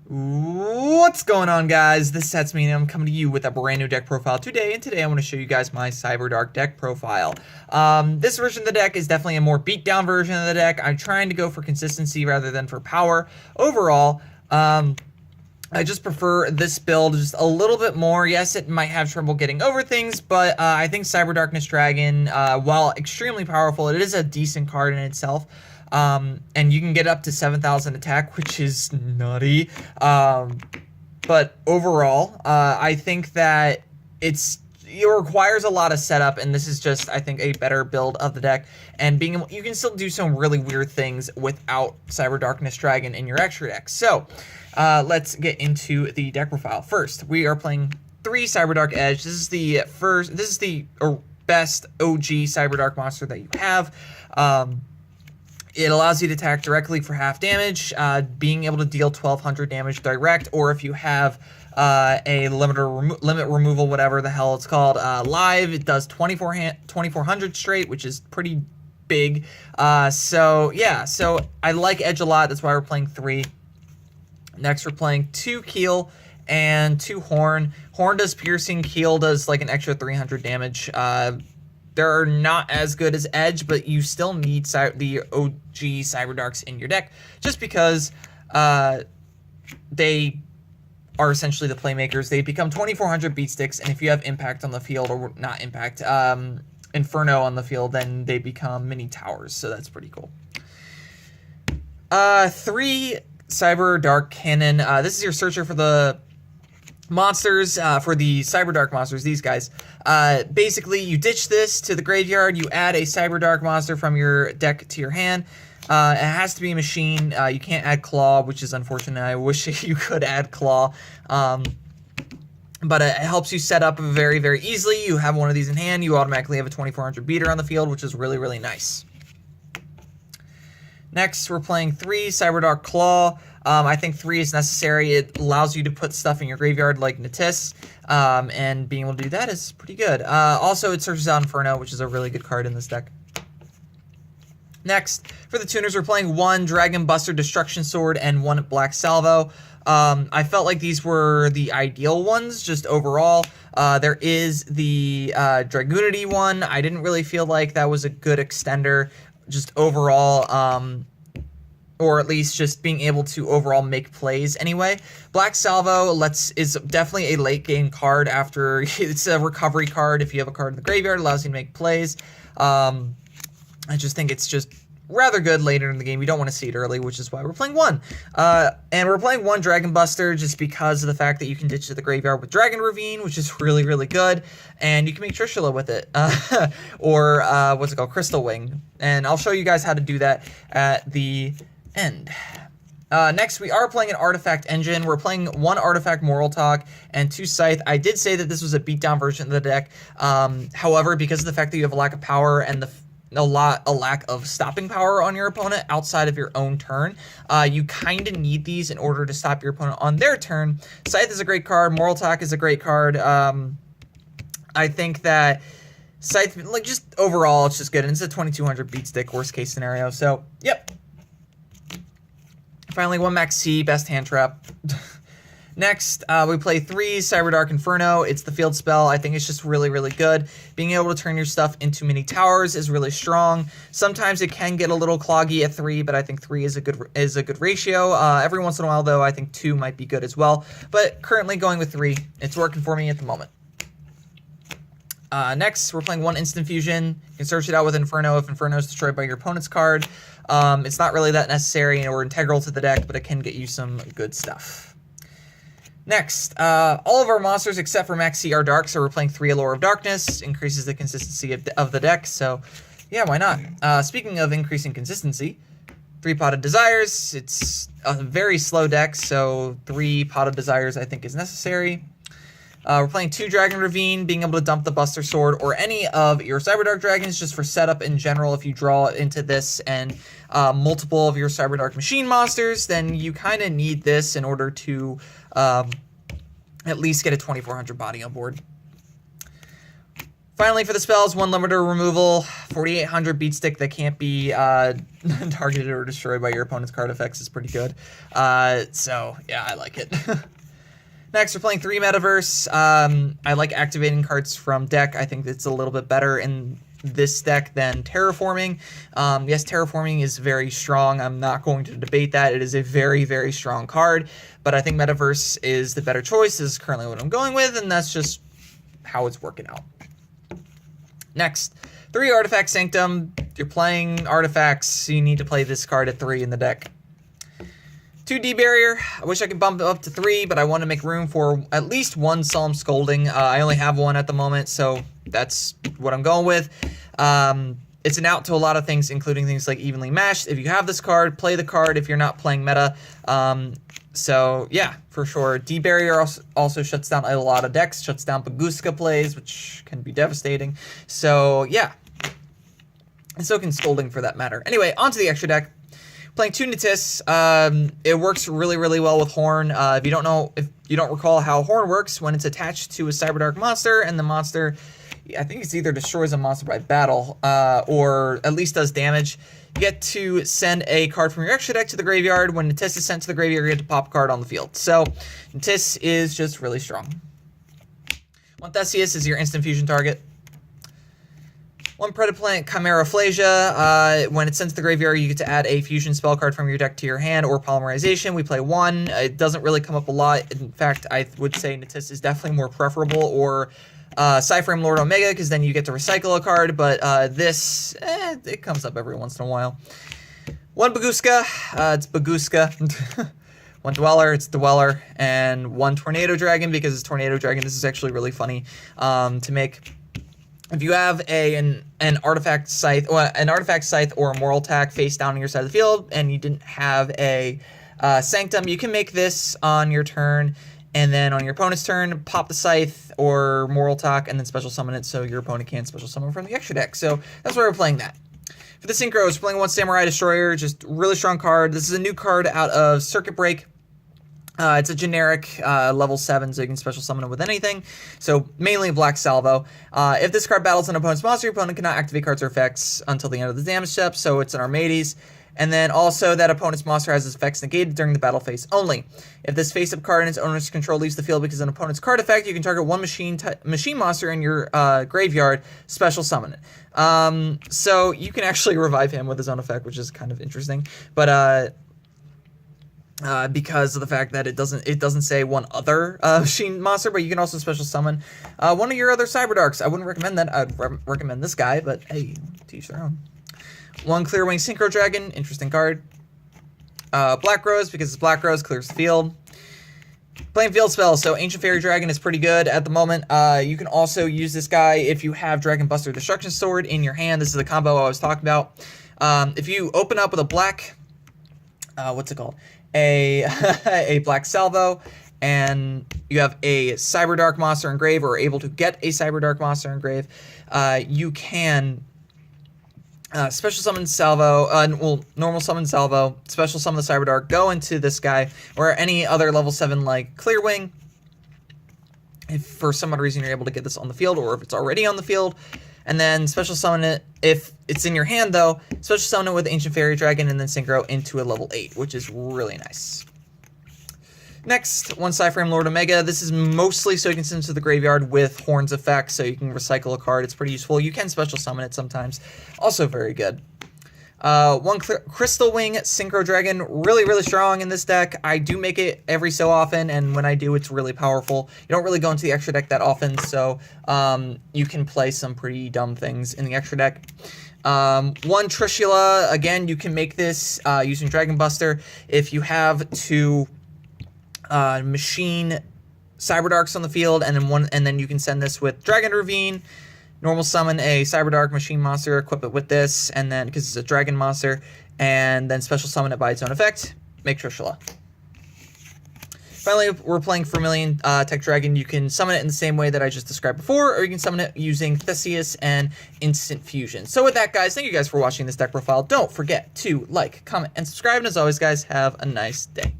What's going on, guys? This is Setsme, and I'm coming to you with a brand new deck profile today. And today I want to show you guys my Cyberdark deck profile. This version of the deck is definitely a more beat-down version of the deck. I'm trying to go for consistency rather than for power. Overall, I just prefer this build just a little bit more. Yes, it might have trouble getting over things, but I think Cyberdarkness Dragon, while extremely powerful, it is a decent card in itself. And you can get up to 7,000 attack, which is nutty. But overall, I think that it requires a lot of setup, and this is just, I think, a better build of the deck. And you can still do some really weird things without Cyberdarkness Dragon in your extra deck. So, let's get into the deck profile. First, we are playing 3 Cyberdark Edge. This is the best OG Cyberdark monster that you have. It allows you to attack directly for half damage, being able to deal 1,200 damage direct, or if you have a limit removal, whatever the hell it's called, live, it does 2,400 straight, which is pretty big. So yeah, so I like Edge a lot. That's why we're playing 3. Next, we're playing 2 Keel and 2 Horn. Horn does piercing, Keel does like an extra 300 damage. They're not as good as Edge, but you still need the OG Cyberdarks in your deck, just because they are essentially the playmakers. They become 2,400 beat sticks, and if you have Impact on the field, or not Impact, Inferno on the field, then they become mini towers, so that's pretty cool. 3 Cyberdark Cannon. This is your searcher for the monsters, for the Cyberdark monsters, these guys. Basically, you ditch this to the graveyard, you add a Cyberdark monster from your deck to your hand. It has to be a machine. You can't add Claw, which is unfortunate. I wish you could add Claw. But it helps you set up very, very easily. You have one of these in hand, you automatically have a 2,400 beater on the field, which is really, really nice. Next, we're playing 3 Cyberdark Claw. I think 3 is necessary. It allows you to put stuff in your graveyard like Natis, and being able to do that is pretty good. Also, it searches out Inferno, which is a really good card in this deck. Next, for the tuners, we're playing 1 Dragon Buster Destruction Sword and 1 Black Salvo. I felt like these were the ideal ones, just overall. There is the Dragoonity one. I didn't really feel like that was a good extender, just overall, or at least just being able to overall make plays anyway. Black Salvo is definitely a late game card after it's a recovery card. If you have a card in the graveyard, it allows you to make plays. I just think it's just rather good later in the game. You don't want to see it early, which is why we're playing 1. And we're playing 1 Dragon Buster just because of the fact that you can ditch to the graveyard with Dragon Ravine, which is really, really good. And you can make Trishula with it. Or, what's it called? Crystal Wing. And I'll show you guys how to do that at the end. Next, we are playing an Artifact Engine. We're playing 1 Artifact Moral Talk and 2 Scythe. I did say that this was a beatdown version of the deck. However, because of the fact that you have a lack of power and a lack of stopping power on your opponent outside of your own turn, you kind of need these in order to stop your opponent on their turn. Scythe is a great card. Moral Talk is a great card. I think that Scythe, like, just overall, it's just good. And it's a 2,200 beat stick, worst case scenario. So, yep. Finally, 1 Max C, best hand trap. Next, we play 3 Cyberdark Inferno. It's the field spell. I think it's just really, really good. Being able to turn your stuff into mini towers is really strong. Sometimes it can get a little cloggy at 3, but I think 3 is a good ratio. Every once in a while, though, I think 2 might be good as well. But currently going with 3. It's working for me at the moment. Next, we're playing 1 Instant Fusion. You can search it out with Inferno if Inferno is destroyed by your opponent's card. It's not really that necessary or integral to the deck, but it can get you some good stuff. Next, all of our monsters except for Max C are dark, so we're playing 3 Allure of Darkness. Increases the consistency of the deck, so yeah, why not? Speaking of increasing consistency, 3 Potted Desires. It's a very slow deck, so 3 Potted Desires I think is necessary. We're playing 2 Dragon Ravine, being able to dump the Buster Sword or any of your Cyberdark Dragons just for setup in general. If you draw into this and multiple of your Cyberdark Machine monsters, then you kind of need this in order to at least get a 2,400 body on board. Finally, for the spells, 1 limiter removal, 4800 beat stick that can't be targeted or destroyed by your opponent's card effects is pretty good. So, yeah, I like it. Next, we're playing 3 Metaverse. I like activating cards from deck. I think it's a little bit better in this deck than Terraforming. Yes, Terraforming is very strong. I'm not going to debate that. It is a very, very strong card, but I think Metaverse is the better choice. This is currently what I'm going with, and that's just how it's working out. Next, 3 Artifact Sanctum. You're playing artifacts, so you need to play this card at 3 in the deck. 2 D-Barrier. I wish I could bump it up to 3, but I want to make room for at least 1 Solemn Scolding. I only have 1 at the moment, so that's what I'm going with. It's an out to a lot of things, including things like Evenly Matched. If you have this card, play the card if you're not playing meta. So, yeah, for sure. D-Barrier also shuts down a lot of decks, shuts down Baguska plays, which can be devastating. So, yeah. And so can Scolding, for that matter. Anyway, onto the extra deck. Playing 2 Natis. It works really, really well with Horn. If you don't recall how Horn works, when it's attached to a Cyberdark monster, and the monster, I think it's either destroys a monster by battle, or at least does damage, you get to send a card from your extra deck to the graveyard. When Natis is sent to the graveyard, you get to pop a card on the field. So, Natis is just really strong. 1 Theseus is your instant fusion target. 1 Predaplant Chimera Phlasia. When it's sent to the graveyard, you get to add a fusion spell card from your deck to your hand, or Polymerization. We play 1. It doesn't really come up a lot. In fact, I would say Natis is definitely more preferable, or Cyframe Lord Omega, because then you get to recycle a card, but this, it comes up every once in a while. 1 Baguska, it's Baguska. 1 Dweller, it's Dweller, and 1 Tornado Dragon, because it's Tornado Dragon. This is actually really funny to make. If you have an Artifact Scythe, or a Moral Attack face down on your side of the field, and you didn't have a Sanctum, you can make this on your turn, and then on your opponent's turn, pop the Scythe or Moral Attack, and then special summon it so your opponent can't special summon from the extra deck. So that's why we're playing that. For the Synchros, we're playing 1 Samurai Destroyer, just really strong card. This is a new card out of Circuit Break. It's a generic level 7, so you can special summon it with anything. So mainly Black Salvo. If this card battles an opponent's monster, your opponent cannot activate cards or effects until the end of the damage step, so it's an Armades. And then also that opponent's monster has its effects negated during the battle phase only. If this face-up card in its owner's control leaves the field because of an opponent's card effect, you can target 1 machine monster in your graveyard, special summon it. So you can actually revive him with his own effect, which is kind of interesting. But because of the fact that it doesn't say 1 other machine monster, but you can also special summon 1 of your other Cyberdarks. I wouldn't recommend that. I'd recommend this guy, but hey, to each their own. 1 Clearwing Synchro Dragon, interesting card. Black Rose, because it's Black Rose, clears the field. Playing field spells, so Ancient Fairy Dragon is pretty good at the moment. You can also use this guy if you have Dragon Buster Destruction Sword in your hand. This is the combo I was talking about. If you open up with a black, what's it called? A Black Salvo, and you have a Cyberdark monster in grave, or are able to get a Cyberdark monster in grave, you can special summon Salvo, normal summon Salvo, special summon the Cyberdark, go into this guy, or any other level 7 like Clearwing. If for some odd reason you're able to get this on the field, or if it's already on the field, and then special summon it. If it's in your hand, though, special summon it with Ancient Fairy Dragon, and then synchro into a level 8, which is really nice. Next, 1 Cyframe Lord Omega. This is mostly so you can send it to the graveyard with Horn's effect, so you can recycle a card. It's pretty useful. You can special summon it sometimes. Also very good. 1 Crystal Wing Synchro Dragon, really, really strong in this deck. I do make it every so often, and when I do, it's really powerful. You don't really go into the extra deck that often, so you can play some pretty dumb things in the extra deck. 1 Trishula, again, you can make this using Dragon Buster. If you have 2 machine Cyberdarks on the field, and then you can send this with Dragon Ravine. Normal summon a Cyberdark machine monster, equip it with this, and then, because it's a dragon monster, and then special summon it by its own effect, make Trishula. Finally, we're playing Vermilion Tech Dragon. You can summon it in the same way that I just described before, or you can summon it using Theseus and Instant Fusion. So with that, guys, thank you guys for watching this deck profile. Don't forget to like, comment, and subscribe, and as always, guys, have a nice day.